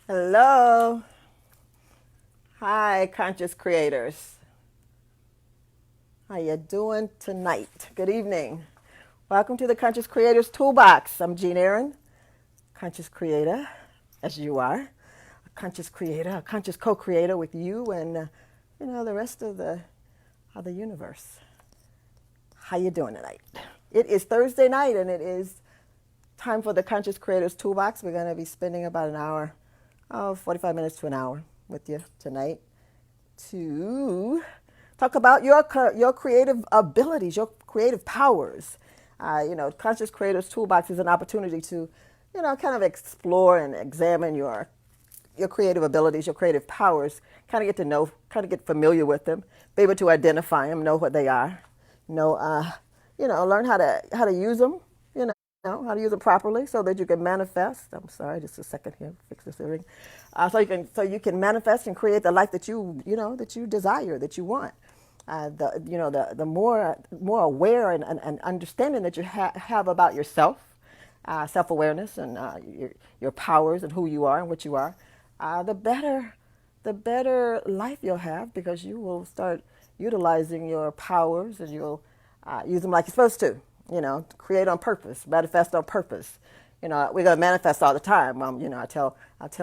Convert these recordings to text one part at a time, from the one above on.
Hello. Hi, conscious creators. How you doing tonight? Good evening. Welcome to the Conscious Creators Toolbox. I'm Jean Aaron, conscious creator, as you are, a conscious creator, a conscious co-creator with you and the rest of the universe. How you doing tonight? It is Thursday night, and it is time for the Conscious Creators Toolbox. We're going to be spending about an hour, 45 minutes to an hour with you tonight to talk about your creative abilities, your creative powers. Conscious Creators Toolbox is an opportunity to, kind of explore and examine your creative abilities, your creative powers, kind of get to know, kind of get familiar with them, be able to identify them, know what they are, know, learn how to use them, how to use them properly so that you can manifest. I'm sorry, just a second here, fix this earring. So you can manifest and create the life that you desire, that you want. The more aware and understanding that you have about yourself, self awareness and your powers and who you are and what you are, the better life you'll have because you will start utilizing your powers and you'll use them like you're supposed to. Create on purpose, manifest on purpose. We're gonna manifest all the time. I tell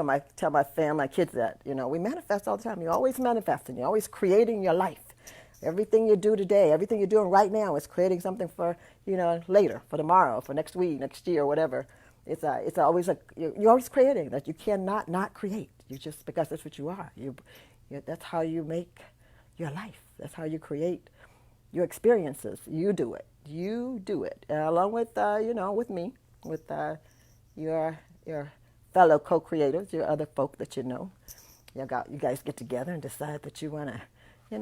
my family, my kids that we manifest all the time. You're always manifesting. You're always creating your life. Everything you do today, everything you're doing right now is creating something for later, for tomorrow, for next week, next year, whatever. It's always you're always creating. That you cannot not create. You just because that's what you are. That's how you make your life. That's how you create your experiences. You do it. You do it along with with me, with your fellow co-creators, your other folk that you know. You guys get together and decide that you wanna, I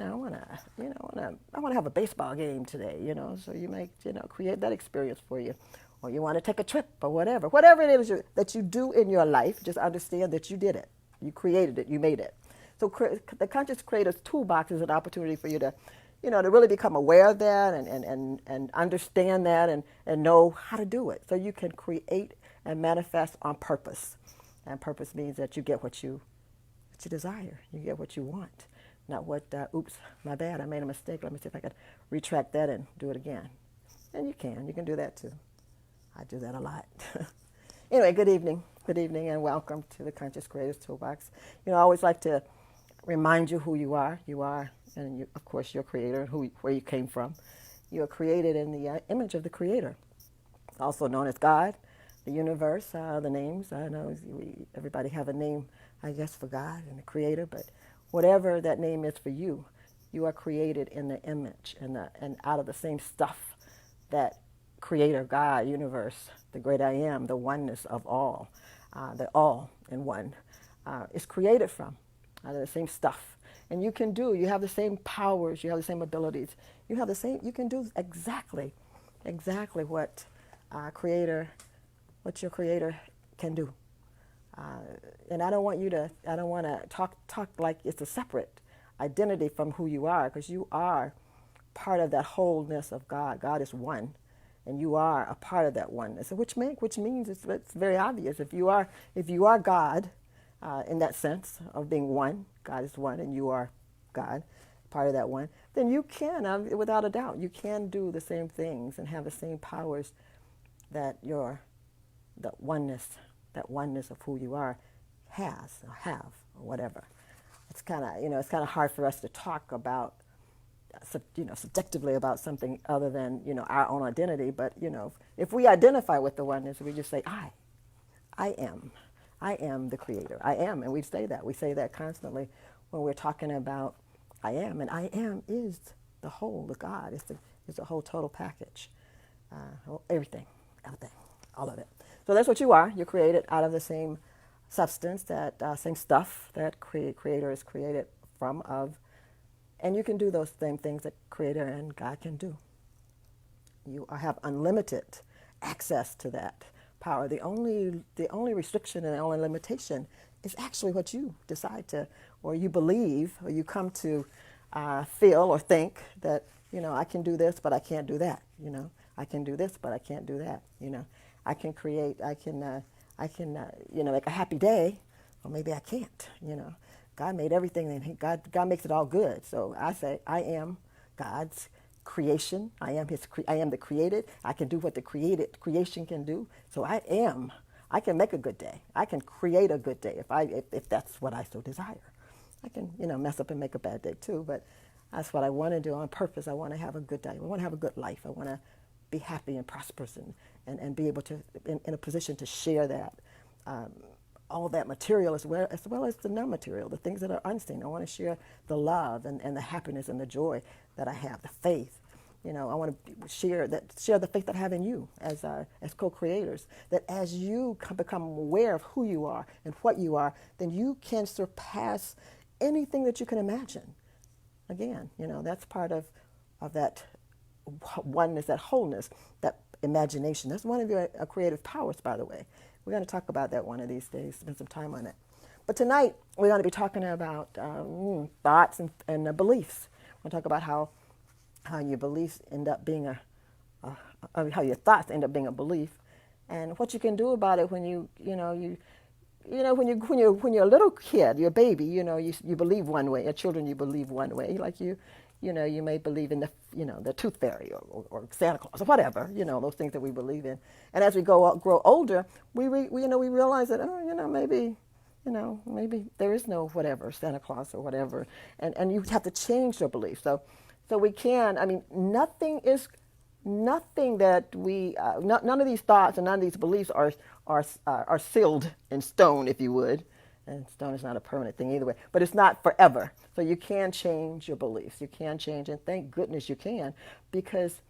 wanna have a baseball game today. So you make create that experience for you, or you want to take a trip or whatever it is that you do in your life. Just understand that you did it. You created it. You made it. So the Conscious Creators Toolbox is an opportunity for you to really become aware of that and understand that and know how to do it. So you can create and manifest on purpose. And purpose means that you get what you desire. You get what you want. Not what, oops, my bad, I made a mistake. Let me see if I can retract that and do it again. And you can do that too. I do that a lot. Anyway, good evening. Good evening and welcome to the Conscious Creators Toolbox. I always like to remind you who you are. You are, and of course, your creator, where you came from. You are created in the image of the Creator, also known as God, the universe, the names. I know everybody have a name, I guess, for God and the Creator, but whatever that name is for you, you are created in the image and out of the same stuff that Creator, God, universe, the great I am, the oneness of all, the all in one, is created from, out of the same stuff. And you have the same powers, you have the same abilities, you can do exactly Creator, what your Creator can do. And I don't want to talk like it's a separate identity from who you are, because you are part of that wholeness of God. God is one, and you are a part of that oneness, which means it's very obvious. If you are God, in that sense of being one, God is one, and you are God, part of that one, then you can, without a doubt, you can do the same things and have the same powers that that oneness of who you are or whatever. It's kind of hard for us to talk about subjectively about something other than our own identity. But if we identify with the oneness, we just say I am. I am the Creator. I am, and we say that. We say that constantly when we're talking about I am, and I am is the whole, the God. It's the whole total package. Everything, all of it. So that's what you are. You're created out of the same substance, that same stuff that Creator is created from, and you can do those same things that Creator and God can do. You have unlimited access to that power. The only restriction and the only limitation is actually what you decide to, or you believe, or you come to feel or think that I can do this, but I can't do that. I can do this, but I can't do that. I can create. I can make a happy day, or maybe I can't. God made everything, and God makes it all good. So I say I am God's creation. I am the created. I can do what the created creation can do. So I am. I can make a good day. I can create a good day if that's what I so desire. I can mess up and make a bad day too, but that's what I want to do on purpose. I want to have a good day. I want to have a good life. I want to be happy and prosperous and be able to in a position to share that. Um, all that material as well as the non-material, the things that are unseen. I want to share the love and the happiness and the joy that I have, the faith. I want to share the faith that I have in you as co-creators. That as you become aware of who you are and what you are, then you can surpass anything that you can imagine. Again, that's part of that oneness, that wholeness, that imagination. That's one of your creative powers, by the way. We're going to talk about that one of these days, spend some time on it. But tonight, we're going to be talking about thoughts and beliefs. We're going to talk about how your beliefs end up being how your thoughts end up being a belief, and what you can do about it when when you're a little kid, you're a baby, you believe one way. As children, you believe one way. Like you may believe in the tooth fairy or Santa Claus or whatever, those things that we believe in. And as we grow older, we realize that maybe there is no whatever Santa Claus or whatever, and you have to change your belief. So we can. I mean, nothing that none of these thoughts and none of these beliefs are sealed in stone, if you would. And stone is not a permanent thing either way, but it's not forever. So you can change your beliefs. You can change, and thank goodness you can, because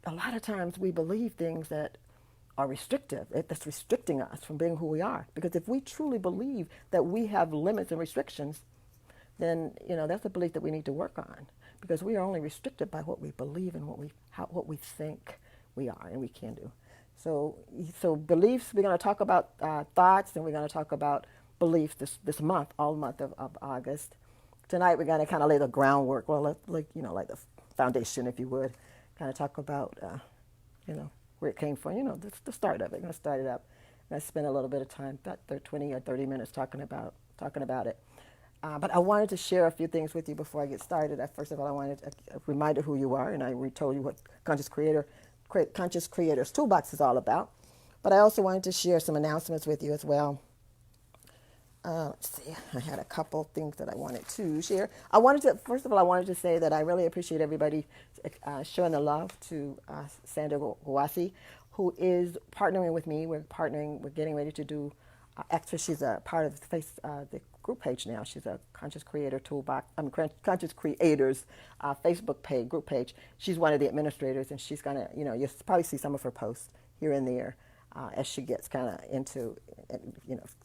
a lot of times we believe things that are restrictive. That's restricting us from being who we are. Because if we truly believe that we have limits and restrictions, then that's a belief that we need to work on, because we are only restricted by what we believe and what we think we are and we can do. So beliefs. We're going to talk about thoughts, and we're going to talk about beliefs this month, all month of August. Tonight we're going to kind of lay the groundwork, like the foundation, if you would, kind of talk about where it came from, the start of it. We're going to start it up. I'm going to spend a little bit of time, about 20 or 30 minutes talking about it. But I wanted to share a few things with you before I get started. First of all, I wanted a reminder who you are, and I told you what Conscious Creators Toolbox is all about. But I also wanted to share some announcements with you as well. Let's see, I had a couple things that I wanted to share. First of all, I wanted to say that I really appreciate everybody showing the love to Sandra Gawasi, who is partnering with me. We're getting ready to do, actually she's a part of the group page now. She's a Conscious Creator Toolbox, Conscious Creators Facebook group page. She's one of the administrators, and she's gonna, you'll probably see some of her posts here and there as she gets kind of into,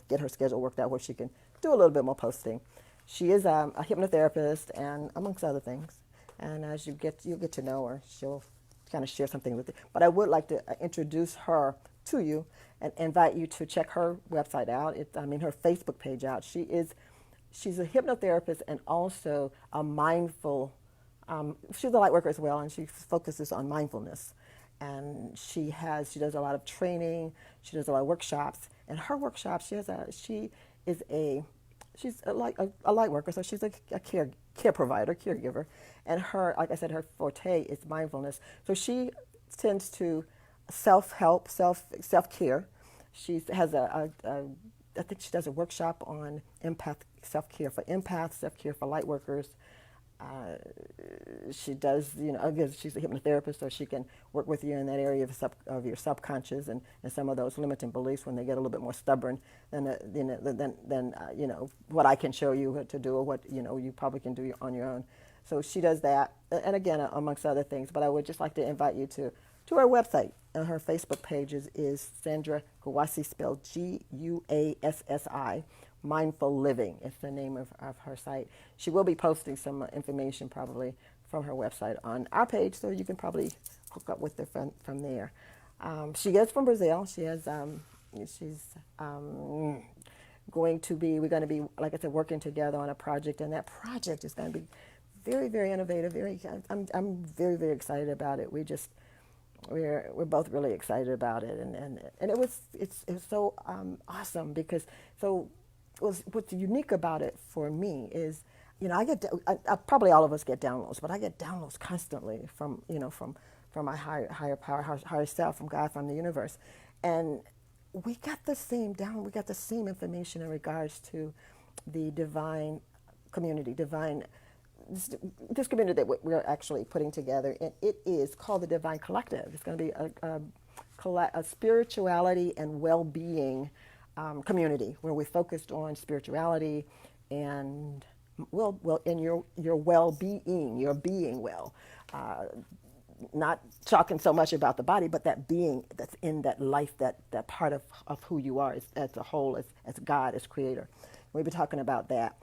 get her schedule worked out where she can do a little bit more posting. She is a hypnotherapist, and amongst other things. And as you'll get to know her, she'll kind of share something with you. But I would like to introduce her to you and invite you to check her website out. Her Facebook page out. She's a hypnotherapist and also a mindful. She's a light worker as well, and she focuses on mindfulness. And she does a lot of training. She does a lot of workshops. And her workshops, she's a light worker, so she's a care provider, caregiver. And like I said, her forte is mindfulness. So she tends to self-help, self-care. She has I think she does a workshop on empath self-care for empaths, self-care for light workers. She does, again, she's a hypnotherapist, so she can work with you in that area of your subconscious and some of those limiting beliefs when they get a little bit more stubborn than what I can show you to do, or what you probably can do on your own. So she does that, and again, amongst other things. But I would just like to invite you to her website. And her Facebook page is Sandra Gawasi, spelled Guassi. Mindful Living is the name of her site. She will be posting some information probably from her website on our page, so you can probably hook up with her from there. She is from Brazil. We're going to be, like I said, working together on a project, and that project is going to be very, very innovative. I'm very, very excited about it. We're both really excited about it, and it's so awesome, because what's unique about it for me is, probably all of us get downloads, but I get downloads constantly from, from my higher power, higher self, from God, from the universe. And we got the same we got the same information in regards to the divine community, this community that we're actually putting together, and it is called the Divine Collective. It's going to be a spirituality and well-being community where we're focused on spirituality and in your well-being, your being well. Not talking so much about the body, but that being that's in that life, that part of who you are as a whole, as God, as creator. We'll be talking about that.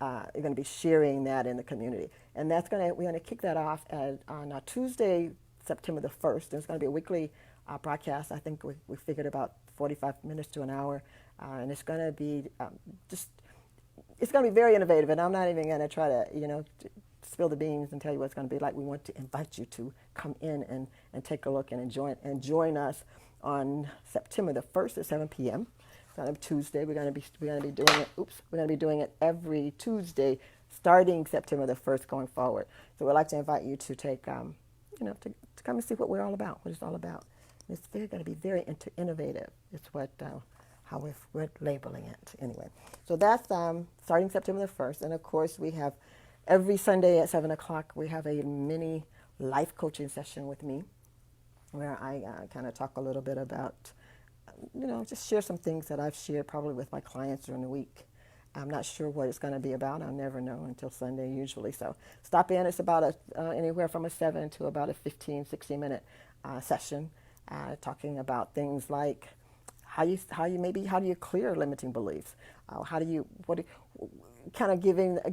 You're going to be sharing that in the community. And we're going to kick that off on Tuesday, September the 1st. It's going to be a weekly broadcast. I think we figured about 45 minutes to an hour. And it's going to be it's going to be very innovative. And I'm not even going to try to, spill the beans and tell you what it's going to be like. We want to invite you to come in and take a look and join us on September the 1st at 7 p.m. On Tuesday. We're going to be doing it. We're going to be doing it every Tuesday, starting September the 1st, going forward. So we'd like to invite you to take, to come and see what we're all about. What it's all about. And it's going to be very innovative. It's how we're labeling it anyway. So that's starting September the 1st, and of course we have every Sunday at 7 o'clock. We have a mini life coaching session with me, where I kind of talk a little bit about. Just share some things that I've shared probably with my clients during the week. I'm not sure what it's going to be about. I'll never know until Sunday usually. So stop in. It's about anywhere from a 7 to about a 15, 16-minute session, talking about things like how do you clear limiting beliefs? Kind of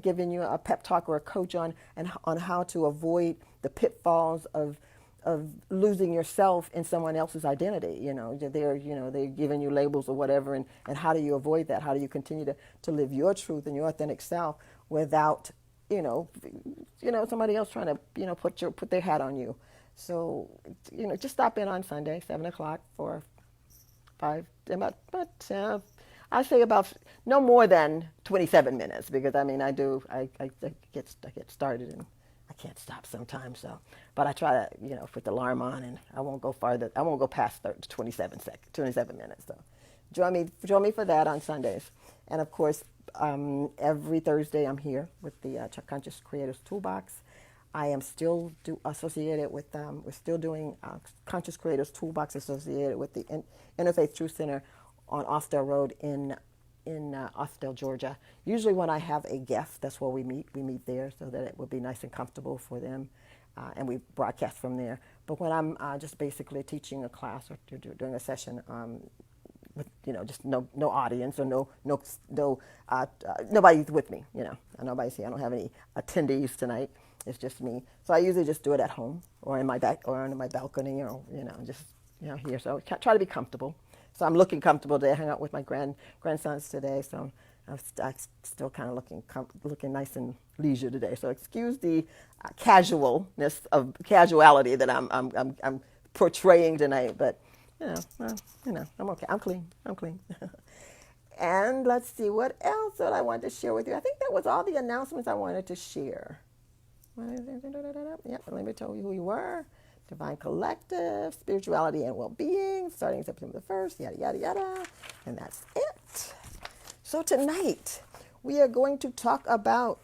giving you a pep talk or a coach on how to avoid the pitfalls of losing yourself in someone else's identity. They're giving you labels or whatever, and how do you avoid that? How do you continue to live your truth and your authentic self without somebody else trying to put their hat on you? So just stop in on Sunday, 7 o'clock for I say about no more than 27 minutes, because I get started and I can't stop sometimes. So, but I try to put the alarm on, and I won't go farther. I won't go past 27 minutes. So, join me for that on Sundays, and of course every Thursday I'm here with the Conscious Creators Toolbox. I am still associated with we're still doing Conscious Creators Toolbox associated with the Interfaith Truth Center on Austell Road in Austell, Georgia. Usually when I have a guest, that's where we meet. We meet there so that it will be nice and comfortable for them, and we broadcast from there. But when I'm just basically teaching a class or doing a session with just no audience or nobody's with me. Nobody's here. I don't have any attendees tonight. It's just me. So I usually just do it at home or in my balcony or just here. So I try to be comfortable. So I'm looking comfortable today. I hung out with my grandsons today, so I'm still kind of looking nice and leisure today. So excuse the casuality that I'm portraying tonight, but I'm okay. I'm clean. And let's see what else that I wanted to share with you. I think that was all the announcements I wanted to share. Yep, let me tell you who you were. Divine Collective, Spirituality and Well-Being, starting September the 1st, yada, yada, yada. And that's it. So tonight, we are going to talk about,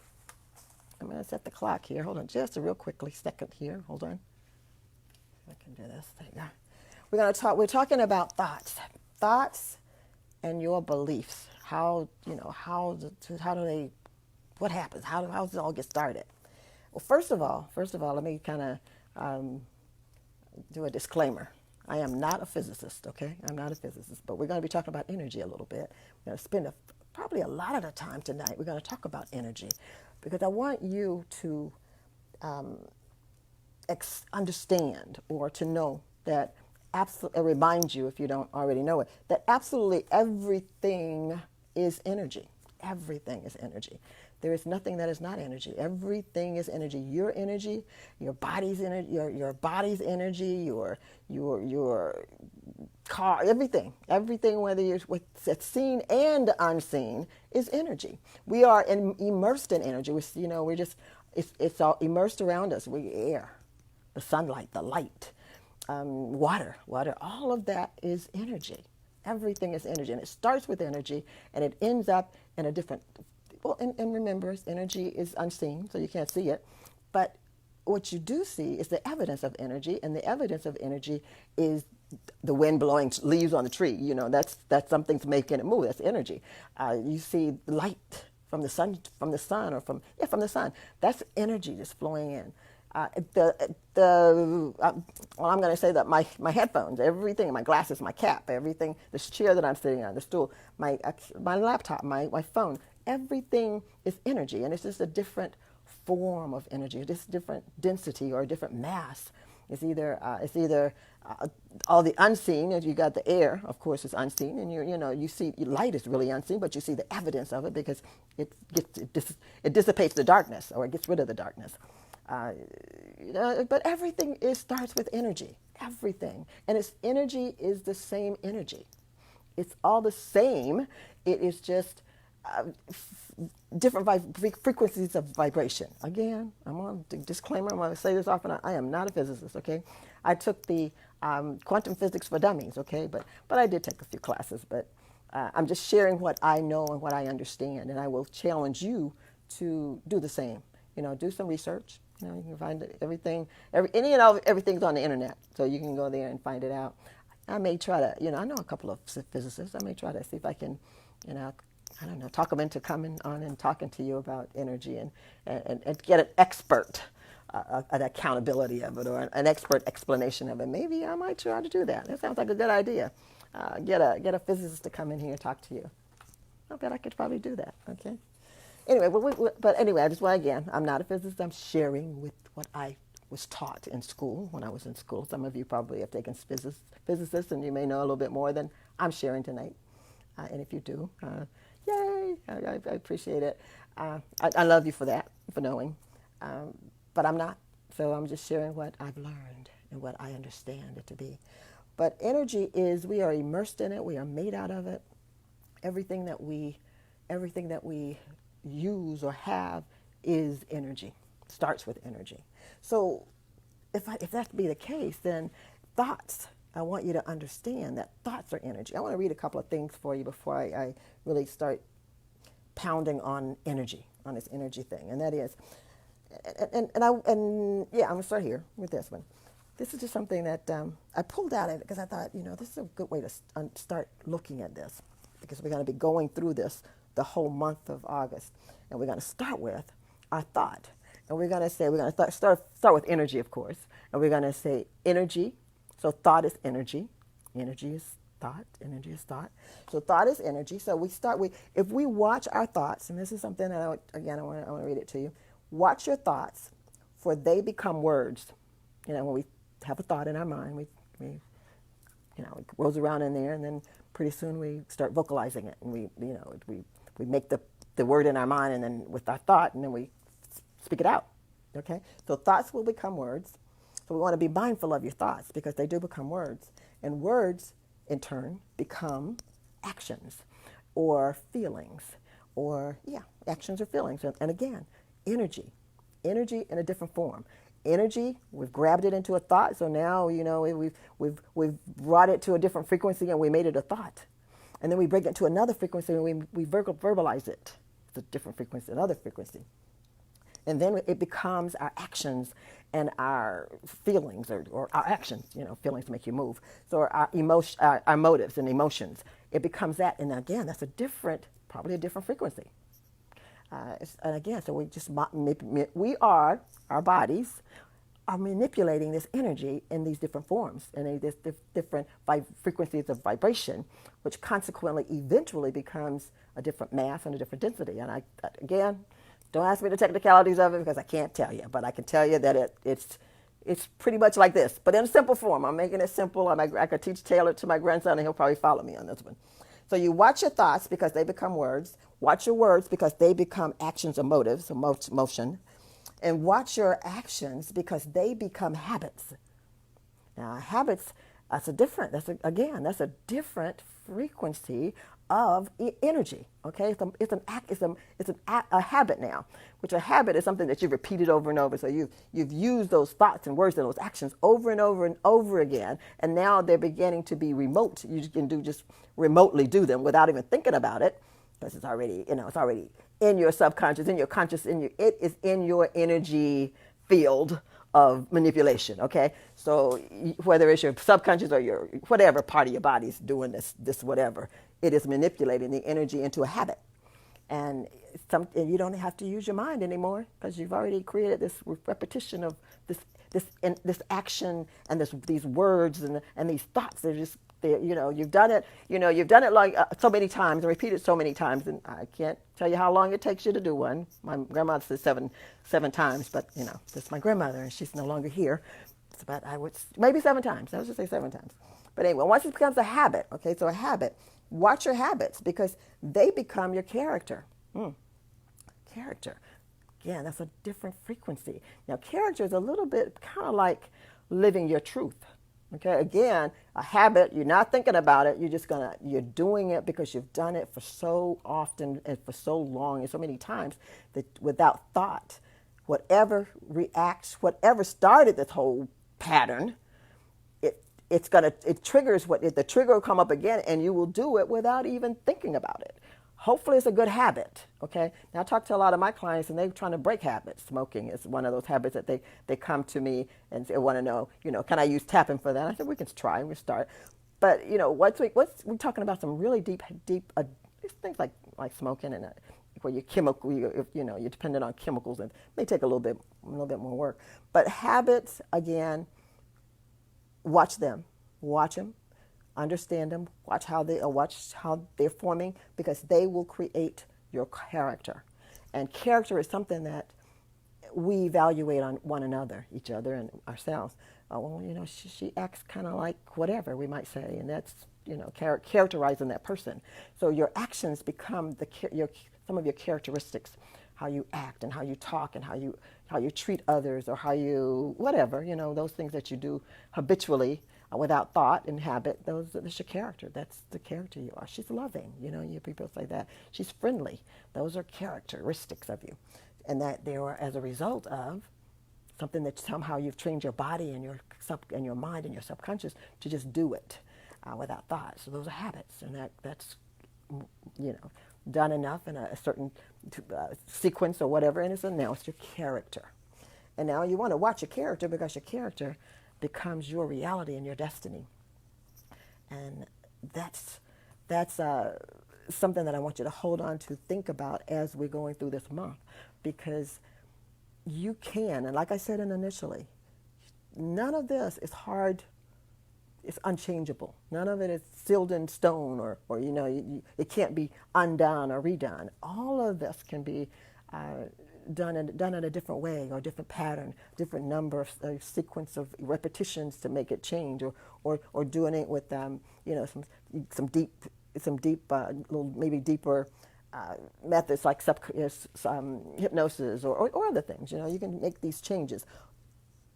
I'm going to set the clock here. Hold on just a real quickly second here. Hold on. I can do this. There you go. We're talking about thoughts and your beliefs. What happens? How does it all get started? Well, first of all, let me kind of do a disclaimer. I am not a physicist, okay? I'm not a physicist, but we're going to be talking about energy a little bit. We're going to spend probably a lot of the time tonight. We're going to talk about energy because I want you to understand or to know that remind you, if you don't already know it, that absolutely everything is energy. Everything is energy. There is nothing that is not energy. Everything is energy. Your energy, your body's energy, your body's energy, your car, everything, whether you're it's seen and unseen, is energy. We are immersed in energy. We're just, it's all immersed around us. We air, the sunlight, the light, water, all of that is energy. Everything is energy, and it starts with energy, and it ends up in a different. Well, and remember, energy is unseen, so you can't see it, but what you do see is the evidence of energy, and the evidence of energy is the wind blowing leaves on the tree. That's something's making it move. That's energy. You see light from the sun, from the sun. That's energy that's flowing in. Well, I'm going to say that my headphones, everything, my glasses, my cap, everything, this chair that I'm sitting on, the stool, my laptop, my phone, everything is energy, and it's just a different form of energy, just different density or a different mass. It's either all the unseen. You got the air, of course, is unseen, and you see light is really unseen, but you see the evidence of it because it dissipates the darkness, or it gets rid of the darkness. But everything starts with energy. Everything, and its energy is the same energy. It's all the same. It is just different frequencies of vibration. Again, I'm on the disclaimer. I'm going to say this often. I am not a physicist. Okay, I took the quantum physics for dummies. Okay, but I did take a few classes. But I'm just sharing what I know and what I understand, and I will challenge you to do the same. Do some research. You can find everything. Everything's on the internet, so you can go there and find it out. I may try to. I know a couple of physicists. I may try to see if I can. I don't know, talk them into coming on and talking to you about energy and get an expert, an accountability of it, or an expert explanation of it. Maybe I might try to do that. That sounds like a good idea. Get a physicist to come in here and talk to you. I bet I could probably do that. Okay. Anyway, but anyway, I just want again, I'm not a physicist. I'm sharing with what I was taught in school when I was in school. Some of you probably have taken physicists, and you may know a little bit more than I'm sharing tonight. And if you do, yay! I appreciate it. I love you for that, for knowing. But I'm not. So I'm just sharing what I've learned and what I understand it to be. But energy is, we are immersed in it. We are made out of it. Everything that we use or have is energy. Starts with energy. So if that to be the case, then thoughts, I want you to understand that thoughts are energy. I want to read a couple of things for you before I really start pounding on energy, on this energy thing. And that is, I'm going to start here with this one. This is just something that I pulled out of it because I thought, this is a good way to start looking at this, because we're going to be going through this the whole month of August. And we're going to start with our thought. And we're going to start with energy, of course. And we're going to say energy. So thought is energy. Energy is thought. Energy is thought. So thought is energy. So if we watch our thoughts, and this is something that I want to read it to you. Watch your thoughts, for they become words. When we have a thought in our mind, it goes around in there, and then pretty soon we start vocalizing it, and we make the word in our mind, and then with our thought, and then we speak it out. Okay? So thoughts will become words. So we want to be mindful of your thoughts, because they do become words. And words, in turn, become actions or feelings, actions or feelings. And again, energy in a different form. Energy, we've grabbed it into a thought, so now, we've brought it to a different frequency, and we made it a thought. And then we bring it to another frequency, and we verbalize it. It's a different frequency, another frequency. And then it becomes our actions and our feelings, or our actions. Feelings make you move. So our motives and emotions. It becomes that, and again, that's probably a different frequency. And again, so our bodies are manipulating this energy in these different forms, and these different frequencies of vibration, which consequently eventually becomes a different mass and a different density. And again, don't ask me the technicalities of it, because I can't tell you, but I can tell you that it's pretty much like this, but in a simple form. I'm making it simple, and I could teach Taylor to my grandson, and he'll probably follow me on this one. So you watch your thoughts, because they become words. Watch your words, because they become actions or motives, or motion. And watch your actions, because they become habits. Now, habits, That's a different frequency of energy. Okay, a habit now, which a habit is something that you've repeated over and over. So you've used those thoughts and words and those actions over and over and over again, and now they're beginning to be remote. You can just remotely do them without even thinking about it, because it's already in your subconscious, in your conscious, it is in your energy field of manipulation. Okay, so whether it's your subconscious or your whatever part of your body is doing this whatever, it is manipulating the energy into a habit, and you don't have to use your mind anymore, because you've already created this repetition of this action and these words and these thoughts. You've done it. You've done it like so many times and repeated so many times, and I can't tell you how long it takes you to do one. My grandmother said seven times, but that's my grandmother, and she's no longer here. It's about maybe 7 times. I was just say 7 times. But anyway, once it becomes a habit, okay, so a habit, watch your habits, because they become your character. Character. Again, that's a different frequency. Now, character is a little bit kind of like living your truth. Okay, again, a habit, you're not thinking about it, you're doing it because you've done it for so often and for so long and so many times that without thought, whatever started this whole pattern, it triggers the trigger will come up again, and you will do it without even thinking about it. Hopefully it's a good habit, okay? Now, I talk to a lot of my clients, and they're trying to break habits. Smoking is one of those habits that they come to me and they want to know, can I use tapping for that? I said, we can try, we start. But, we're talking about some really deep things like smoking, and where you're dependent on chemicals, and it may take a little bit more work. But habits, again, watch them, understand them, watch how they're forming, because they will create your character. And character is something that we evaluate on one another, each other and ourselves. She acts kind of like whatever, we might say, and that's characterizing that person. So your actions become some of your characteristics, how you act and how you talk and how you treat others, or how you whatever, those things that you do habitually without thought and habit. That's your character. That's the character you are. She's loving. You people say that. She's friendly. Those are characteristics of you, and that they are as a result of something that somehow you've trained your body and your mind and your subconscious to just do it without thought. So those are habits, and that's done enough in a certain sequence or whatever, and it's announced your character. And now you want to watch your character, because your character becomes your reality and your destiny. And that's something that I want you to hold on to, think about as we're going through this month, because you can, and like I said initially, none of this is hard. It's unchangeable. None of it is sealed in stone, or it can't be undone or redone. All of this can be done in a different way, or a different pattern, different number of sequence of repetitions to make it change, or doing it with some deep little maybe deeper methods like hypnosis or other things. You can make these changes.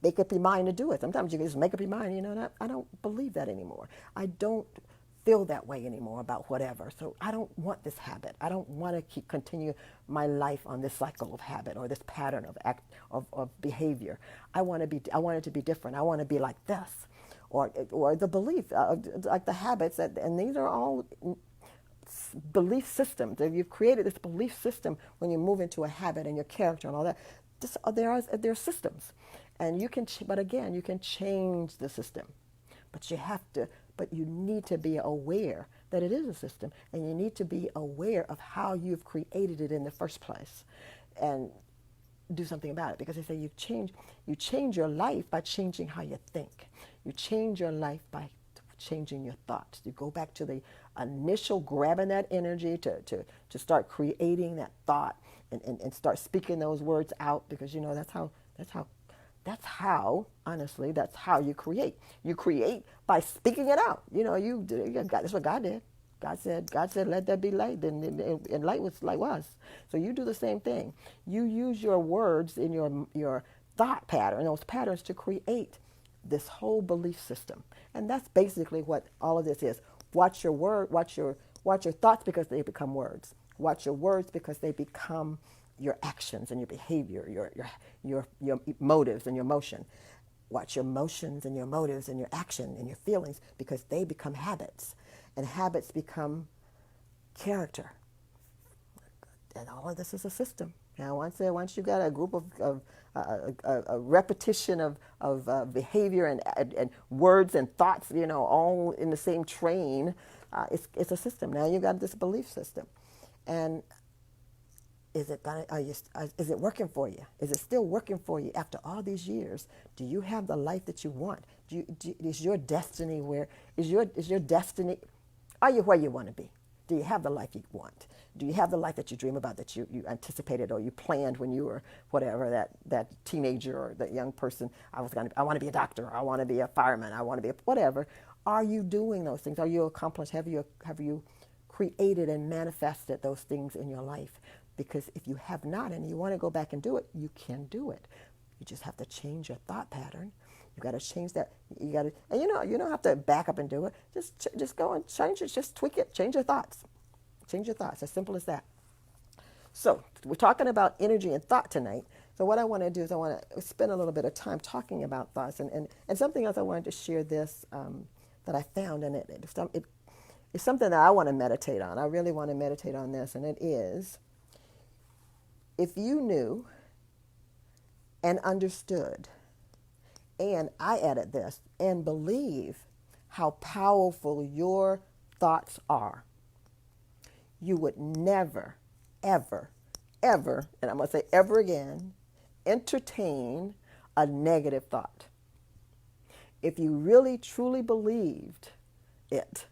Make up your mind to do it. Sometimes you can just make up your mind, and I don't believe that anymore. I don't feel that way anymore about whatever. So I don't want this habit. I don't want to continue my life on this cycle of habit or this pattern of behavior. I want it to be different. I want to be like this, or the belief, like the habits and these are all belief systems. If you've created this belief system when you move into a habit and your character and all that, there are systems. And you can change the system, but you need to be aware that it is a system, and you need to be aware of how you've created it in the first place, and do something about it. Because they say you change your life by changing how you think. You change your life by changing your thoughts. You go back to the initial grabbing that energy to start creating that thought and start speaking those words out, because honestly, that's how you create. You create by speaking it out. That's what God did. God said, let there be light, and light was. So you do the same thing. You use your words in your thought pattern, those patterns, to create this whole belief system. And that's basically what all of this is. Watch your word, watch your thoughts because they become words. Watch your words because they become your actions and your behavior, your motives and your motion. Watch your motions and your motives and your action and your feelings because they become habits. And habits become character. And all of this is a system. Now, once you got a group of a repetition of behavior and words and thoughts, all in the same train, it's a system. Now you got this belief system, and is it working for you? Is it still working for you after all these years? Do you have the life that you want? Is your destiny Are you where you want to be? Do you have the life you want? Do you have the life that you dream about, that you anticipated or you planned when you were whatever, that teenager or that young person? I want to be a doctor. I want to be a fireman. I want to be whatever. Are you doing those things? Are you accomplished? Have you created and manifested those things in your life? Because if you have not and you want to go back and do it, you can do it. You just have to change your thought pattern. You got to change that. You got to, and you don't have to back up and do it. Just go and change it. Just tweak it. Change your thoughts. Change your thoughts. As simple as that. So we're talking about energy and thought tonight. So what I want to do is I want to spend a little bit of time talking about thoughts and something else I wanted to share this that I found, and it's something that I want to meditate on. I really want to meditate on this, and it is, if you knew and understood, and I added this, and believe how powerful your thoughts are, you would never, ever, ever, and I'm going to say ever again, entertain a negative thought. If you really, truly believed it,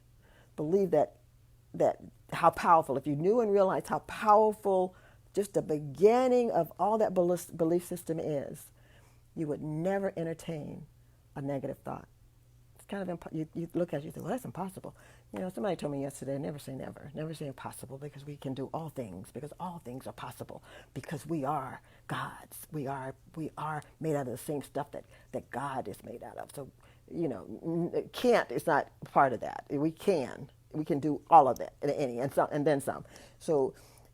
believe that how powerful, if you knew and realized how powerful just the beginning of all that belief system is, you would never entertain a negative thought. It's kind of, you look at it, you think, well, that's impossible. Somebody told me yesterday, never say never. Never say impossible, because we can do all things, because all things are possible, because we are gods. We are made out of the same stuff that God is made out of. So, can't is not part of that. We can do all of that, and then some. So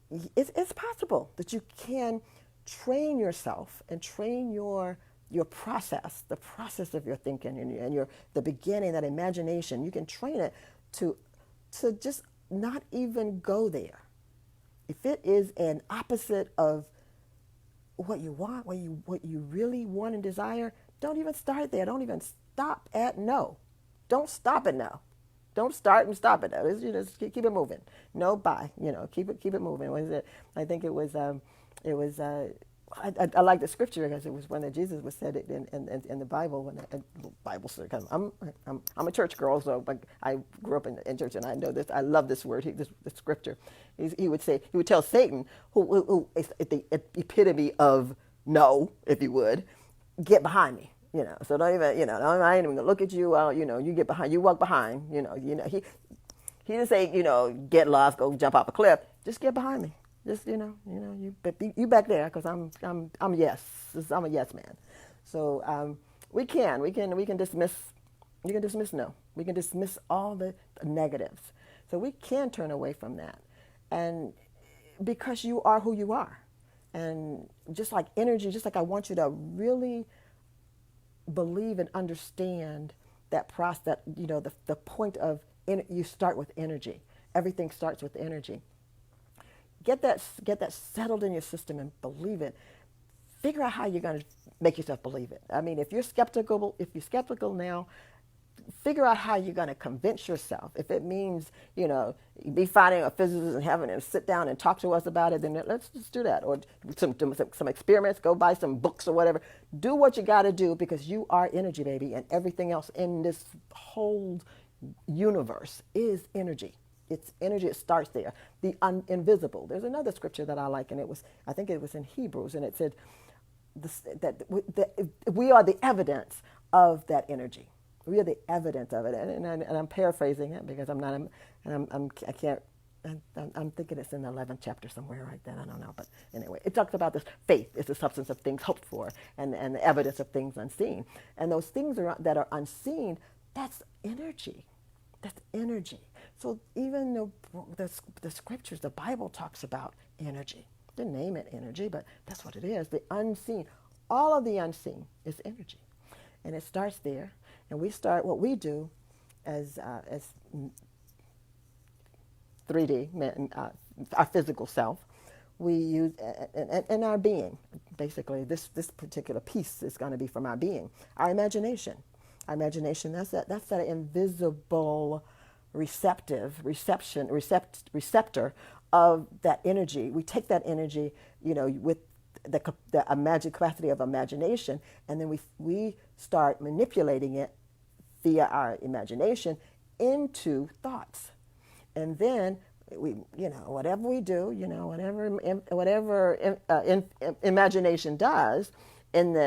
it's possible that you can train yourself and train your process, the process of your thinking and the beginning, that imagination. You can train it to just not even go there. If it is an opposite of what you want, what you really want and desire, don't even start there. Don't even stop at no. Don't stop at no. Don't start and stop at no. Just keep it moving. No, bye. Keep it moving. What is it? I think it was. I like the scripture because it was one that Jesus was said it in the Bible. When Bible, because I'm a church girl, so I grew up in church, and I know this. I love this word. The scripture. He would tell Satan, who is at the epitome of no, if you would, get behind me. So don't even. I ain't even gonna look at you. You get behind. You walk behind. He didn't say get lost, go jump off a cliff. Just get behind me. Just you back there, because I'm yes. I'm a yes man. So we can dismiss. You can dismiss no. We can dismiss all the negatives. So we can turn away from that, and because you are who you are, and just like energy, just like I want you to really believe and understand that process. That the point of you start with energy. Everything starts with energy. Get that settled in your system and believe it. Figure out how you're going to make yourself believe it. I mean, if you're skeptical now, figure out how you're going to convince yourself. If it means, be finding a physicist and having them sit down and talk to us about it, then let's just do that. Or some experiments, go buy some books or whatever. Do what you got to do, because you are energy, baby, and everything else in this whole universe is energy. It's energy. It starts there. The invisible. There's another scripture that I like, and I think it was in Hebrews, and it said that we are the evidence of that energy. We are the evidence of it, and I'm paraphrasing it because I'm not, and I can't And I'm thinking it's in the 11th chapter somewhere right then. I don't know. But anyway, it talks about this faith is the substance of things hoped for and the evidence of things unseen. And those things that are unseen, that's energy. That's energy. So even the scriptures, the Bible talks about energy. They name it energy, but that's what it is. The unseen. All of the unseen is energy. And it starts there. And we start, what we do as 3D, our physical self, we use, and our being, basically, this particular piece is going to be from our being, our imagination. Our imagination, that's that invisible receptor of that energy. We take that energy, with the capacity of imagination, and then we start manipulating it via our imagination into thoughts. And then we, whatever we do, whatever imagination does in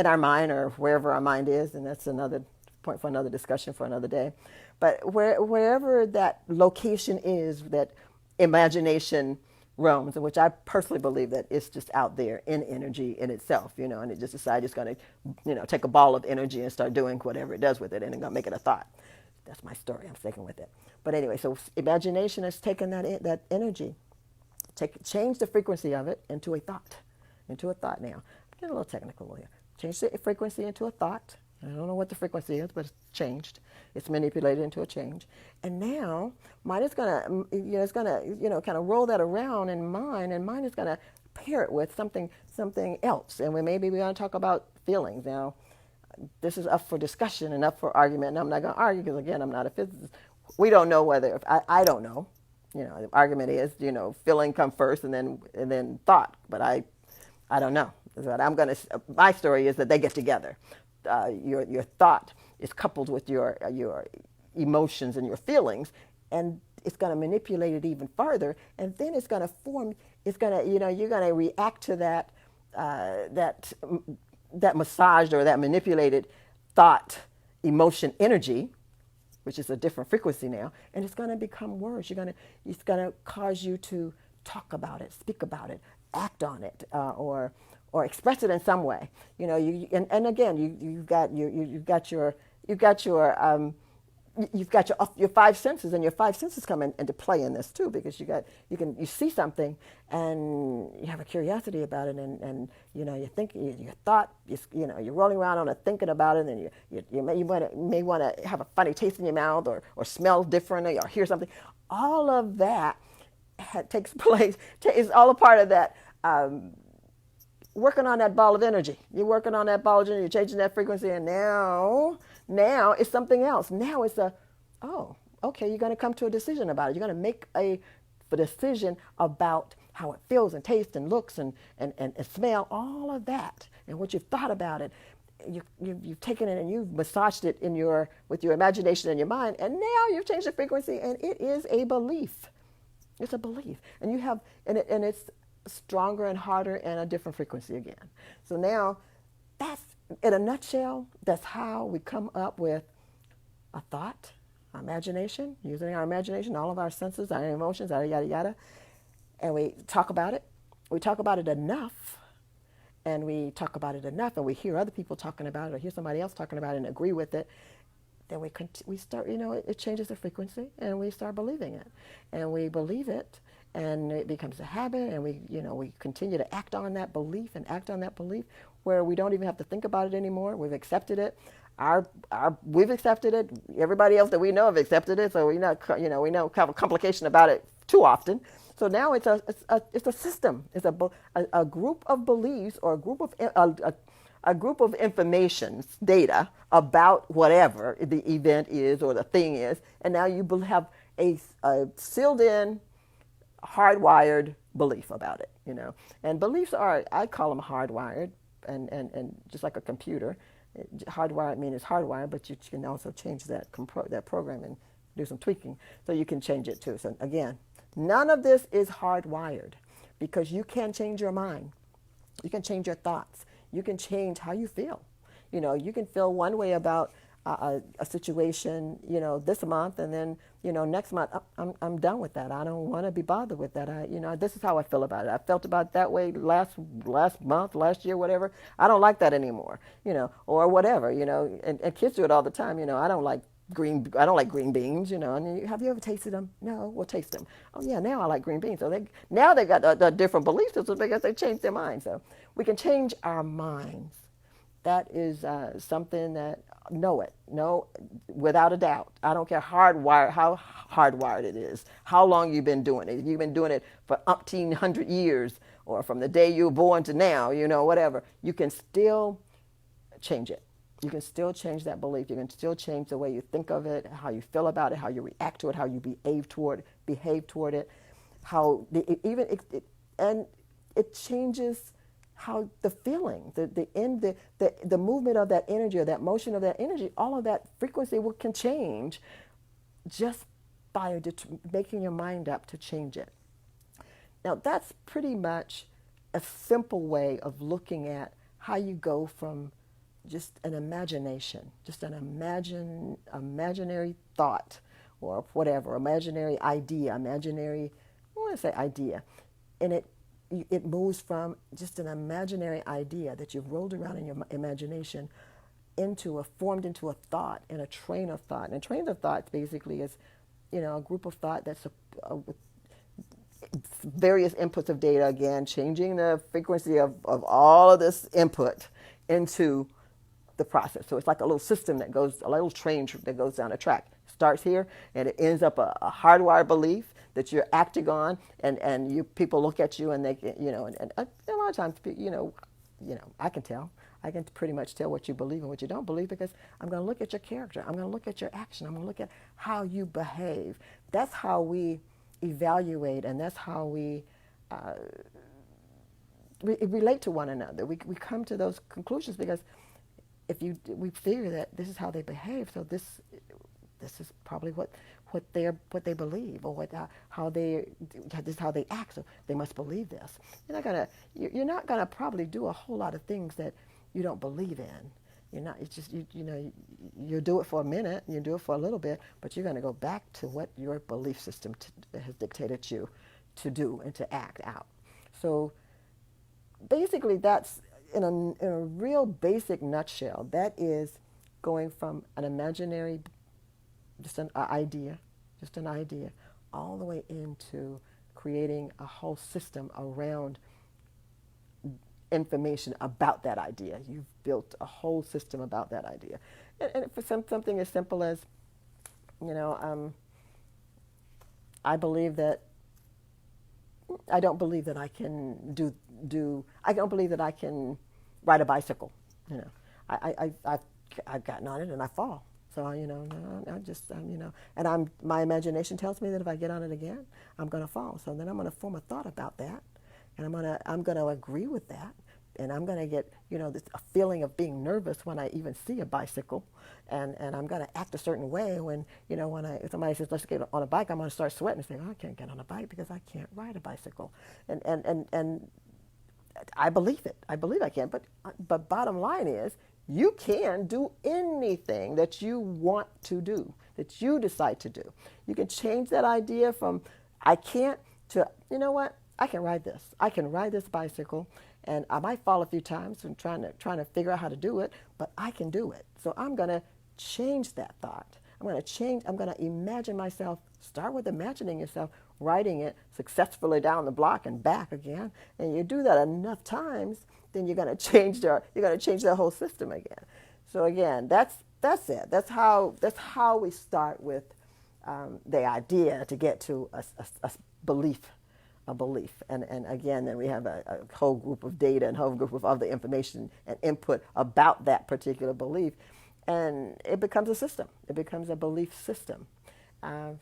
our mind or wherever our mind is, and that's another point for another discussion for another day. But wherever that location is, that imagination roams, in which I personally believe that it's just out there in energy in itself, and it just decides it's going to, take a ball of energy and start doing whatever it does with it, and it's going to make it a thought. That's my story. I'm sticking with it. But anyway, so imagination has taken that energy, change the frequency of it into a thought. Now, I'm getting a little technical here. Change the frequency into a thought. I don't know what the frequency is, but it's changed. It's manipulated into a change. And now mine is gonna, kind of roll that around in mine, and mine is gonna pair it with something else. And maybe we're gonna talk about feelings now. This is up for discussion and up for argument, and I'm not going to argue because, again, I'm not a physicist. We don't know whether, I don't know. The argument is, feeling come first and then thought, but I don't know. But my story is that they get together. Your thought is coupled with your emotions and your feelings, and it's going to manipulate it even further, and then it's going to form, you're going to react to that massaged or that manipulated thought, emotion, energy, which is a different frequency now, and it's going to become words. It's going to cause you to talk about it, speak about it, act on it, or express it in some way. And again, you've got your five senses, and your five senses come into play in this too, because you see something and you have a curiosity about it, and you think your thought is, you're rolling around on it thinking about it, and you may want to have a funny taste in your mouth, or smell differently, or hear something. All of that takes place. Is all a part of that. Working on that ball of energy. You're working on that ball of energy, you're changing that frequency, and now it's something else. Now it's okay, you're going to come to a decision about it. You're going to make a decision about how it feels and tastes and looks and smell, all of that, and what you've thought about it. You've taken it and you've massaged it with your imagination and your mind, and now you've changed the frequency, and it is a belief. It's a belief, and it's stronger and harder and a different frequency again. So now, that's, in a nutshell, that's how we come up with a thought, our imagination, using our imagination, all of our senses, our emotions, yada, yada, yada. And we talk about it. We talk about it enough, and we hear other people talking about it, or hear somebody else talking about it and agree with it. Then we start, it changes the frequency, and we start believing it. And we believe it, and it becomes a habit, and we continue to act on that belief, where we don't even have to think about it anymore. We've accepted it. We've accepted it. Everybody else that we know have accepted it, so we don't have a complication about it too often. So now it's a system. It's a group of beliefs, or a group of information, data about whatever the event is or the thing is, and now you have a sealed-in, hardwired belief about it. And beliefs I call them hardwired, and just like a computer, hardwired means it's hardwired, but you can also change that program and do some tweaking, so you can change it too. So again, none of this is hardwired, because you can change your mind. You can change your thoughts. You can change how you feel. You can feel one way about a situation, this month, and then, next month, I'm done with that. I don't want to be bothered with that. This is how I feel about it. I felt about it that way last month, last year, whatever. I don't like that anymore, or whatever, and kids do it all the time. I don't like green beans, and have you ever tasted them? No, we'll taste them. Oh yeah, now I like green beans. So now they got a different belief system because they changed their mind. So we can change our minds. That is something that know without a doubt. I don't care how hardwired it is, how long you've been doing it. If you've been doing it for umpteen hundred years, or from the day you were born to now, whatever, you can still change it. You can still change that belief. You can still change the way you think of it, how you feel about it, how you react to it, how you behave toward it, and it changes how the feeling, the movement of that energy or that motion of that energy, all of that frequency can change just by making your mind up to change it. Now that's pretty much a simple way of looking at how you go from just an imagination, just an imaginary thought or whatever, imaginary idea, I want to say idea, and it moves from just an imaginary idea that you've rolled around in your imagination formed into a thought and a train of thought. And a train of thought basically is, a group of thought that's with various inputs of data, again, changing the frequency of all of this input into the process. So it's like a little system a little train that goes down a track. Starts here and it ends up a hardwired belief that you're acting on, and people look at you and they can, and a lot of times, I can tell. I can pretty much tell what you believe and what you don't believe because I'm going to look at your character. I'm going to look at your action. I'm going to look at how you behave. That's how we evaluate, and that's how we relate to one another. We come to those conclusions because we figure that this is how they behave, so this is probably what they believe, or this is how they act. So they must believe this. You're not gonna probably do a whole lot of things that you don't believe in. You're not. It's just you do it for a minute, you do it for a little bit, but you're gonna go back to what your belief system has dictated you to do and to act out. So basically, that's in a real basic nutshell. That is going from an imaginary, just an idea, all the way into creating a whole system around information about that idea. You've built a whole system about that idea. And for something as simple as, I don't believe that I can I don't believe that I can ride a bicycle. I've gotten on it and I fall. So, and my imagination tells me that if I get on it again, I'm going to fall. So then I'm going to form a thought about that, and I'm going to agree with that, and I'm going to get, a feeling of being nervous when I even see a bicycle, and I'm going to act a certain way when, if somebody says, let's get on a bike, I'm going to start sweating and say, I can't get on a bike because I can't ride a bicycle. And I believe it. I believe I can. But bottom line is, you can do anything that you want to do, that you decide to do. You can change that idea from I can't to, what, I can ride this. I can ride this bicycle, and I might fall a few times and trying to figure out how to do it, but I can do it. So I'm going to change that thought. I'm going to imagine myself, start with imagining yourself riding it successfully down the block and back again. And you do that enough times, then you're going to change the whole system again. So again, that's it. That's how we start with the idea to get to a belief. And again, then we have a whole group of data and whole group of other information and input about that particular belief. And it becomes a system. It becomes a belief system. And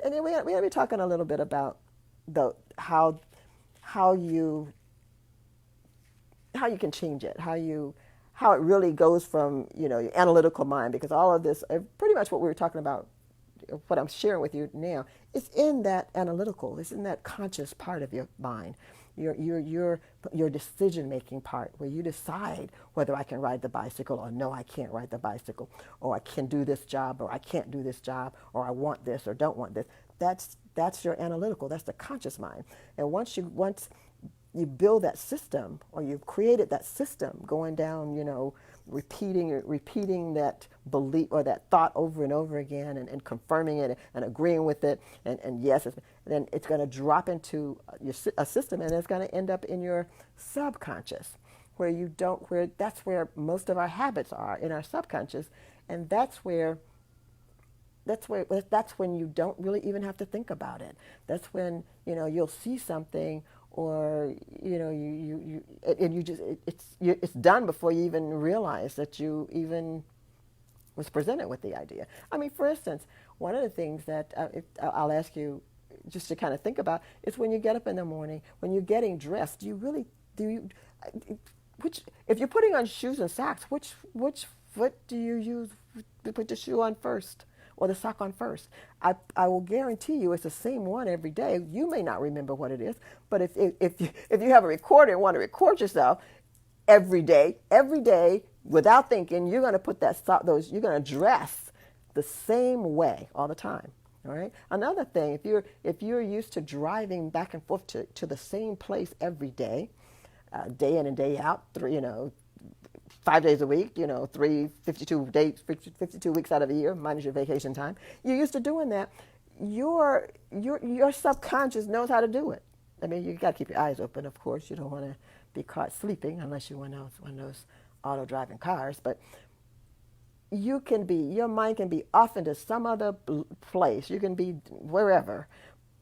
then we're going to be talking a little bit about how you can change it, how it really goes from your analytical mind, because all of this, pretty much what we were talking about, what I'm sharing with you now, is in that analytical, it's in that conscious part of your mind. your decision making part, where you decide whether I can ride the bicycle or no, I can't ride the bicycle, or I can do this job or I can't do this job, or I want this or don't want this. That's your analytical. That's the conscious mind. And once you build that system, or you've created that system, going down, repeating that belief or that thought over and over again, and confirming it and agreeing with it, and yes, then it's going to drop into a system, and it's going to end up in your subconscious, where that's where most of our habits are, in our subconscious, and that's when you don't really even have to think about it. That's when you'll see something, or it's done before you even realize that you even was presented with the idea. I mean, for instance, one of the things that I'll ask you just to kind of think about is, when you get up in the morning, when you're getting dressed, if you're putting on shoes and socks, which foot do you use to put the shoe on first, or the sock on first? I will guarantee you it's the same one every day. You may not remember what it is, but if you have a recorder and want to record yourself every day, without thinking, you're going to put you're going to dress the same way all the time. All right. Another thing, if you're used to driving back and forth to the same place every day, day in and day out, 5 days a week, 52 days, 52 weeks out of the year, minus your vacation time. You're used to doing that. Your subconscious knows how to do it. I mean, you got to keep your eyes open, of course. You don't want to be caught sleeping unless you're one of those auto-driving cars. But your mind can be off into some other place. You can be wherever,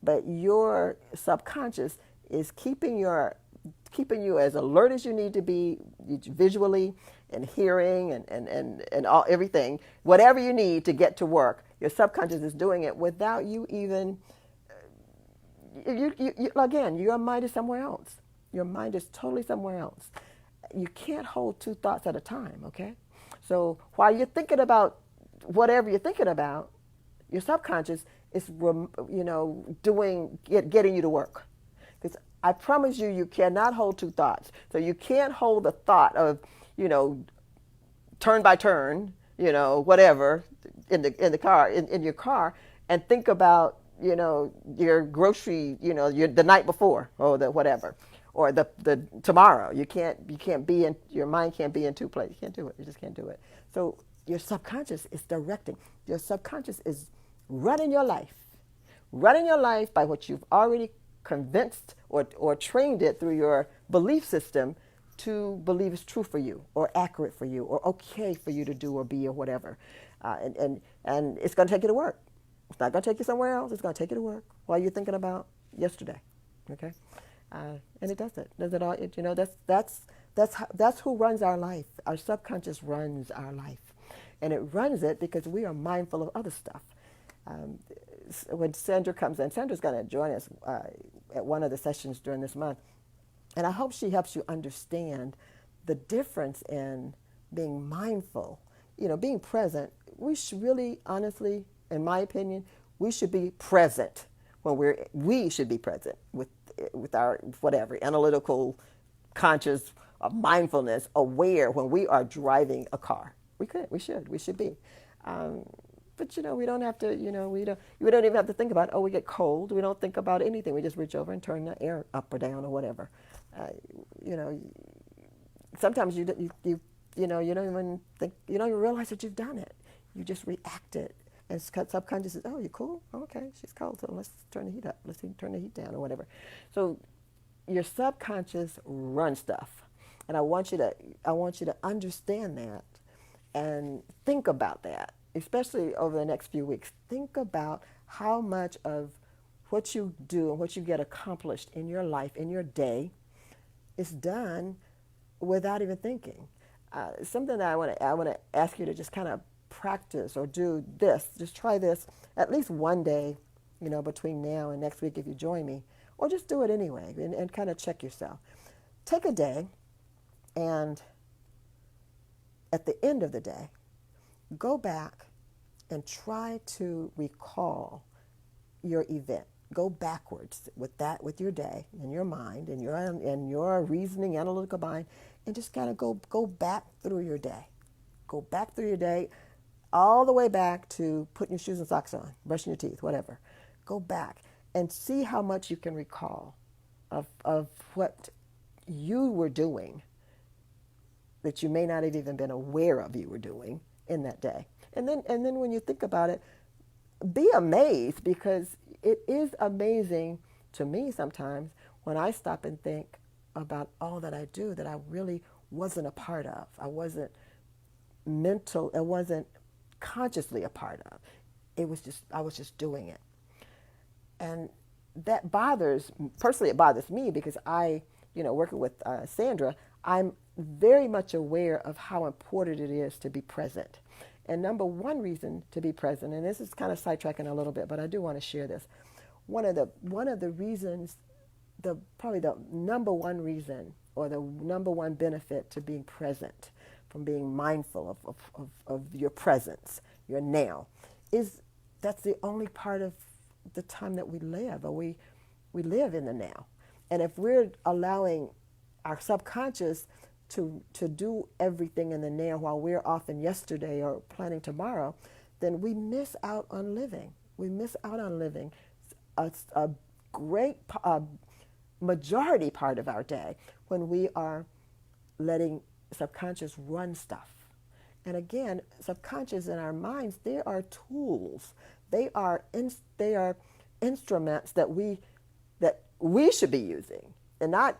but your subconscious is keeping you as alert as you need to be, visually and hearing and all, everything, whatever you need to get to work. Your subconscious is doing it without you even. Again, your mind is somewhere else. Your mind is totally somewhere else. You can't hold two thoughts at a time. Okay, so while you're thinking about whatever you're thinking about, your subconscious is getting you to work. Because I promise you cannot hold two thoughts. So you can't hold the thought of, turn by turn, whatever, in the car, in your car, and think about, your grocery, the night before, or the whatever, or the tomorrow. Your mind can't be in two places. You can't do it. You just can't do it. So your subconscious is directing. Your subconscious is running your life by what you've already convinced or trained it through your belief system to believe is true for you, or accurate for you, or okay for you to do or be, or whatever. And it's going to take you to work. It's not going to take you somewhere else. It's going to take you to work while you're thinking about yesterday. Okay, and it does it. Does it all? That's who runs our life. Our subconscious runs our life, and it runs it because we are mindful of other stuff. When Sandra comes in, Sandra's going to join us at one of the sessions during this month. And I hope she helps you understand the difference in being mindful, being present. We should really, honestly, in my opinion, we should be present when we should be present with our whatever, analytical, conscious, mindfulness, aware when we are driving a car. We should be. But we don't have to, we don't even have to think about, we get cold. We don't think about anything. We just reach over and turn the air up or down or whatever. Sometimes you don't even think, you don't even realize that you've done it. You just reacted. And subconscious is, you cool? Okay, she's cold, so let's turn the heat up. Let's turn the heat down or whatever. So your subconscious runs stuff. And I want you to understand that and think about that, especially over the next few weeks. Think about how much of what you do and what you get accomplished in your life, in your day, is done without even thinking. Something that I want to ask you to just kind of practice or do this. Just try this at least one day, between now and next week if you join me, or just do it anyway and kind of check yourself. Take a day, and at the end of the day, go back and try to recall your event. go backwards with that, with your day and your mind and your reasoning, analytical mind, and just kind of go back through your day. Go back through your day, all the way back to putting your shoes and socks on, brushing your teeth, whatever. Go back and see how much you can recall of what you were doing that you may not have even been aware of you were doing in that day. And then when you think about it, be amazed, because it is amazing to me sometimes when I stop and think about all that I do that I really wasn't a part of. I wasn't consciously a part of. I was just doing it. And that personally it bothers me, because working with Sandra, I'm very much aware of how important it is to be present. And number one reason to be present, and this is kind of sidetracking a little bit, but I do want to share this. One of the reasons, probably the number one reason, or the number one benefit to being present, from being mindful of your presence, your now, is that's the only part of the time that we live, or we live in the now. And if we're allowing our subconscious to do everything in the now while we're off in yesterday or planning tomorrow, then we miss out on living. We miss out on living a great majority part of our day when we are letting subconscious run stuff. And again, subconscious in our minds, they are tools. They are instruments that we should be using, and not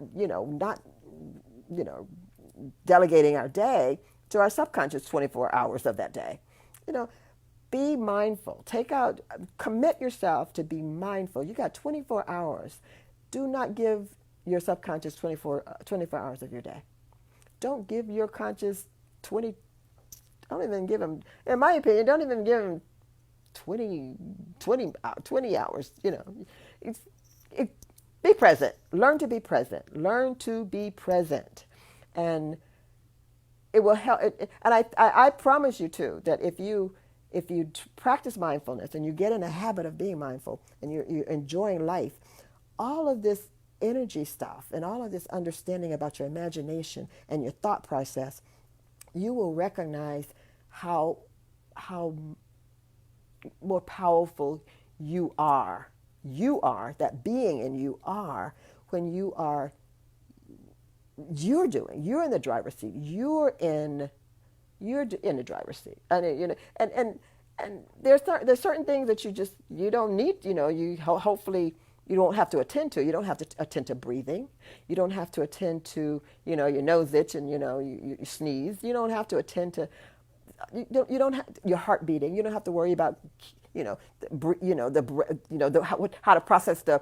delegating our day to our subconscious 24 hours of that day. Be mindful. Commit yourself to be mindful. You got 24 hours. Do not give your subconscious 24 hours of your day. Don't give your conscious 20. Don't even give them, in my opinion, don't even give them 20 hours. Be present. Learn to be present. Learn to be present. And it will help. And I promise you too that if you practice mindfulness and you get in a habit of being mindful and you're enjoying life, all of this energy stuff and all of this understanding about your imagination and your thought process, you will recognize how more powerful you are. You are, that being in you are, when you're in the driver's seat. You're in the driver's seat. And there's certain things that you don't need, hopefully you don't have to attend to. You don't have to attend to breathing. You don't have to attend to, your nose itch and, you sneeze. You don't have to attend to, you don't have your heart beating. You don't have to worry about, how to process the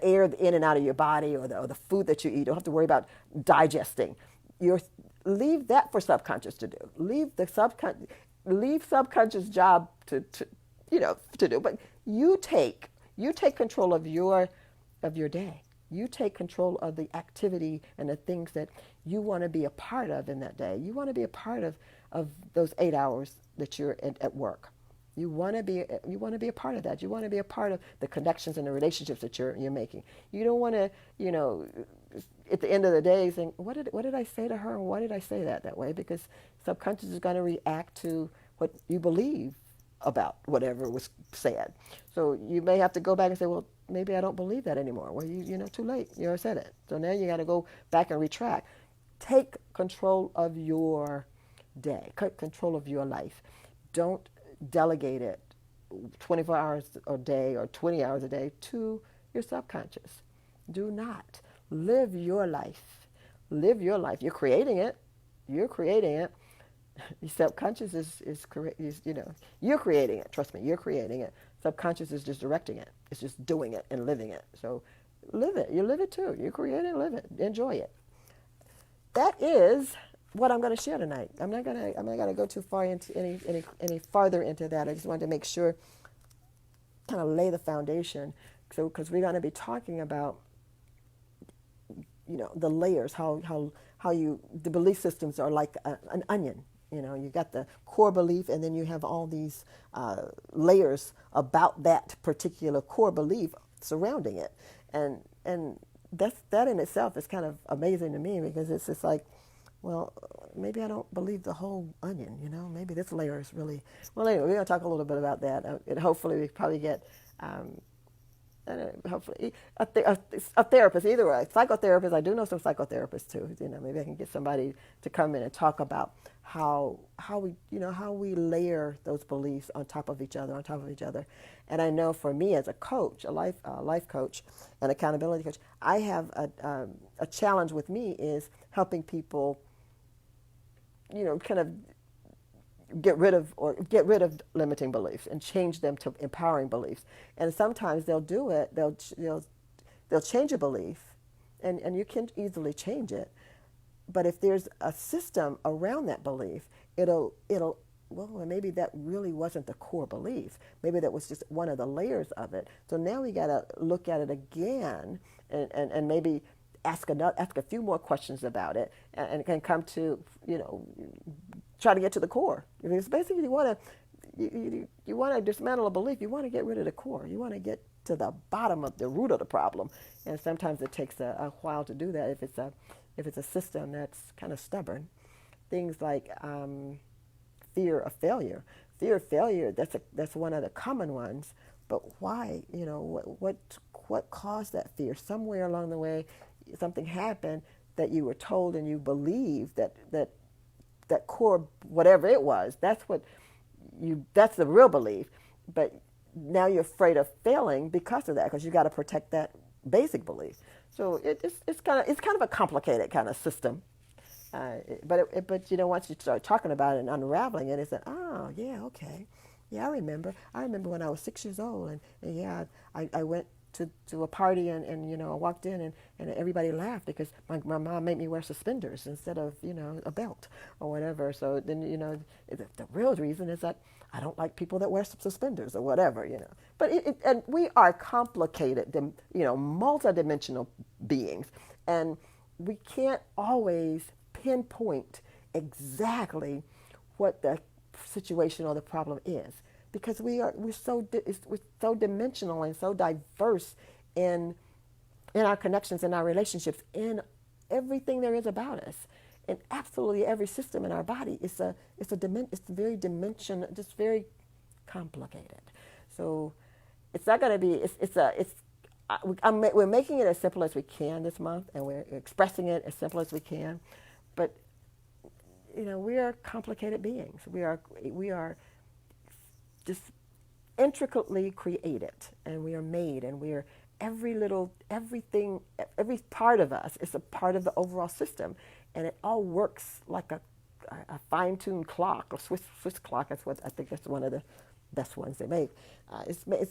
air in and out of your body, or the food that you eat. You don't have to worry about digesting. Leave that for subconscious to do. Leave subconscious job to do. But you take control of your day. You take control of the activity and the things that you want to be a part of in that day. You want to be a part of those 8 hours that you're at work. You want to be a part of that. You want to be a part of the connections and the relationships that you're making. You don't want to, at the end of the day think, what did I say to her, and why did I say that way? Because subconscious is going to react to what you believe about whatever was said. So you may have to go back and say, well, maybe I don't believe that anymore. Well, too late. You already said it. So now you got to go back and retract. Take control of your day. Take control of your life. Don't delegate it 24 hours a day or 20 hours a day to your subconscious. Do not. Live your life. Live your life. You're creating it. You're creating it. Your subconscious is you're creating it. Trust me, you're creating it. Subconscious is just directing it. It's just doing it and living it. So live it. You live it too. You create it, live it. Enjoy it. That is what I'm going to share tonight. I'm not gonna go too far into any farther into that. I just wanted to make sure, kind of lay the foundation. So because we're going to be talking about the layers, how the belief systems are like an onion. You got the core belief, and then you have all these layers about that particular core belief surrounding it, and that in itself is kind of amazing to me because it's just like, well, maybe I don't believe the whole onion, maybe this layer is really, well, anyway, we're going to talk a little bit about that, and hopefully we probably get, hopefully a therapist, either way, psychotherapist. I do know some psychotherapists too. Maybe I can get somebody to come in and talk about how we layer those beliefs on top of each other. And I know for me as a coach, a life coach, an accountability coach, I have a challenge with me is helping people, kind of get rid of limiting beliefs and change them to empowering beliefs. And sometimes they'll do it. They'll change a belief, and you can easily change it. But if there's a system around that belief, well, maybe that really wasn't the core belief. Maybe that was just one of the layers of it. So now we got to look at it again and maybe ask a few more questions about it and can come to, try to get to the core. Because basically you want to dismantle a belief. You want to get rid of the core. You want to get to the bottom of the root of the problem. And sometimes it takes a while to do that if it's a system that's kind of stubborn. Things like fear of failure. Fear of failure, that's one of the common ones. But why? What caused that fear? Somewhere along the way, something happened that you were told and you believed that core, whatever it was, that's the real belief. But now you're afraid of failing because of that, because you got to protect that basic belief. So it's kind of a complicated kind of system. But once you start talking about it and unraveling it, it's like, oh yeah, okay, yeah, I remember when I was 6 years old, and yeah, I went to a party and I walked in and everybody laughed because my mom made me wear suspenders instead of a belt or whatever. So then the real reason is that I don't like people that wear suspenders or whatever. But and we are complicated, multidimensional beings, and we can't always pinpoint exactly what the situation or the problem is, because we're so dimensional and so diverse in our connections and our relationships, in everything there is about us, in absolutely every system in our body. It's very dimension, just very complicated. So it's not going to be. We're making it as simple as we can this month, and we're expressing it as simple as we can. But we are complicated beings. We are just intricately created, and we are made, and we are everything, every part of us is a part of the overall system, and it all works like a fine-tuned clock, or Swiss clock. That's what I think. That's one of the best ones they make.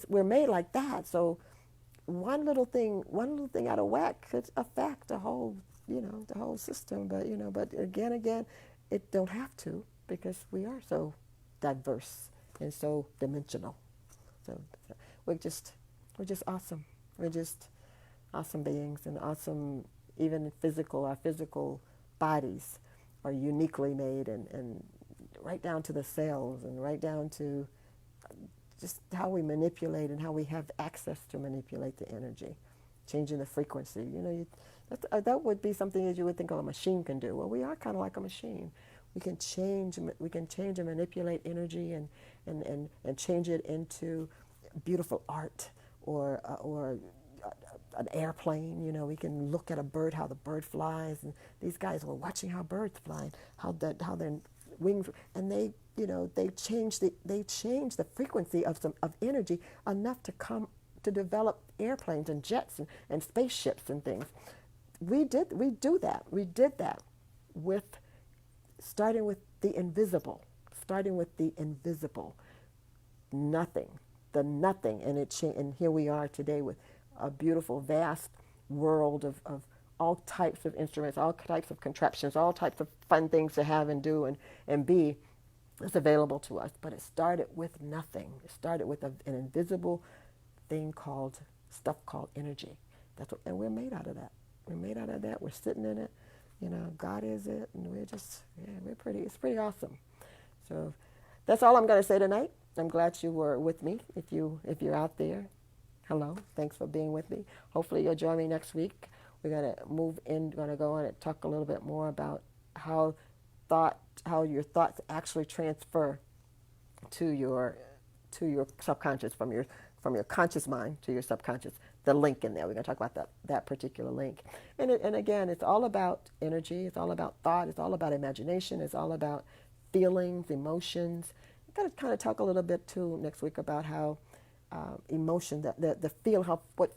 We're made like that. So one little thing out of whack could affect the whole system. But again, it don't have to, because we are so diverse and so dimensional. So we're just awesome. We're just awesome beings, and awesome, even our physical bodies are uniquely made, and right down to the cells, and right down to just how we manipulate and how we have access to manipulate the energy, changing the frequency. That would be something that you would think, a machine can do. Well, we are kind of like a machine. We can change and manipulate energy and change it into beautiful art or an airplane. We can look at a bird, how the bird flies, and these guys were watching how birds fly, how their wings, and they change the frequency of energy enough to develop airplanes and jets and spaceships and things. We did that. We did that starting with the invisible, nothing, and here we are today with a beautiful, vast world of all types of instruments, all types of contraptions, all types of fun things to have and do and be. It's available to us, but it started with nothing. It started with an invisible stuff called energy. And we're made out of that. We're sitting in it. God is it, and it's pretty awesome. So that's all I'm going to say tonight. I'm glad you were with me. If you're out there, Hello. Thanks for being with me. Hopefully you'll join me next week. We're going to move in, going to go on and talk a little bit more about how thought, how your thoughts actually transfer to your subconscious from your conscious mind to your subconscious. The link in there. We're going to talk about that particular link. And again, it's all about energy. It's all about thought. It's all about imagination. It's all about feelings, emotions. We're going to kind of talk a little bit too next week about how emotion, the feel, how what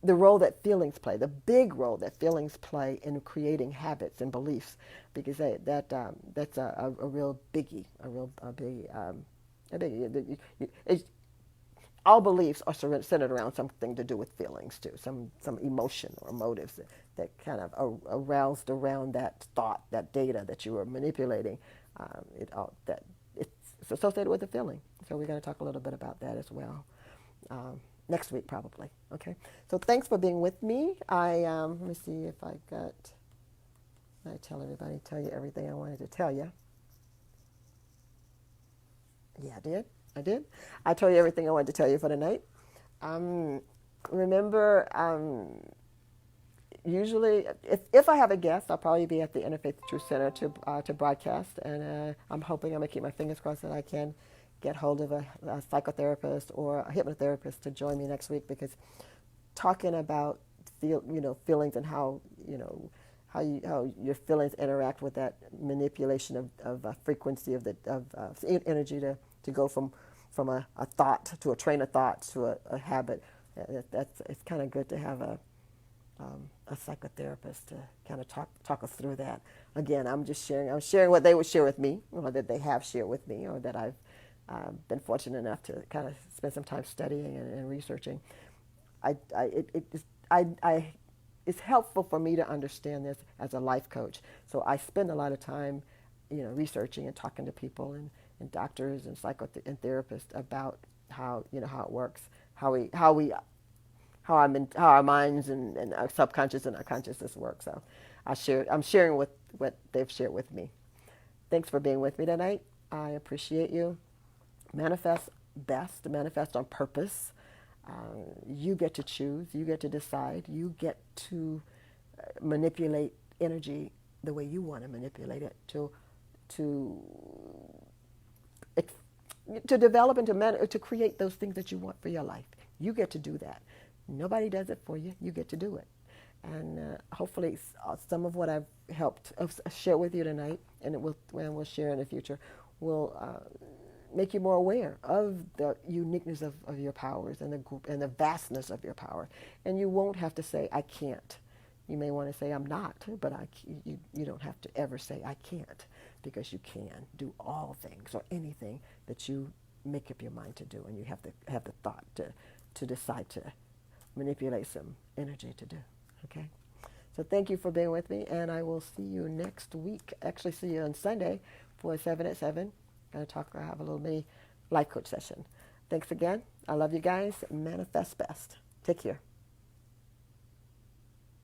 the role that feelings play, the big role that feelings play in creating habits and beliefs, because that's a real biggie, a big a biggie. All beliefs are centered around something to do with feelings too, some emotion or motives that kind of are aroused around that thought, that data that you are manipulating. That it's associated with the feeling. So we're going to talk a little bit about that as well. Next week probably. Okay. So thanks for being with me. Let me see if I got. I tell you everything I wanted to tell you. Yeah, I did. I told you everything I wanted to tell you for the night. Remember, usually, if I have a guest, I'll probably be at the Interfaith Truth Center to broadcast, and I'm hoping I'm gonna keep my fingers crossed that I can get hold of a psychotherapist or a hypnotherapist to join me next week, because talking about feelings and how how your feelings interact with that manipulation of frequency of energy to go from a thought to a train of thoughts to a habit. It's kind of good to have a psychotherapist to kind of talk us through that. Again, I'm sharing what they would share with me, or that they have shared with me, or that I've been fortunate enough to kind of spend some time studying and researching. It's helpful for me to understand this as a life coach. So I spend a lot of time, researching and talking to people and doctors and and therapists about how it works, how our minds and our subconscious and our consciousness work. So I'm sharing what they've shared with me. Thanks for being with me tonight. I appreciate you. Manifest best, manifest on purpose. You get to choose, you get to decide, you get to manipulate energy the way you want to manipulate it to develop and to create those things that you want for your life. You get to do that. Nobody does it for you. You get to do it. And hopefully some of what I've helped share with you tonight, and we'll share in the future, will make you more aware of the uniqueness of your powers and the vastness of your power. And you won't have to say, I can't. You may want to say, I'm not, but you don't have to ever say, I can't, because you can do all things or anything that you make up your mind to do, and you have to have the thought to decide to manipulate some energy to do. Okay? So thank you for being with me, and I will see you next week. Actually, see you on Sunday for 7 at 7. Going to have a little mini life coach session. Thanks again. I love you guys. Manifest best. Take care.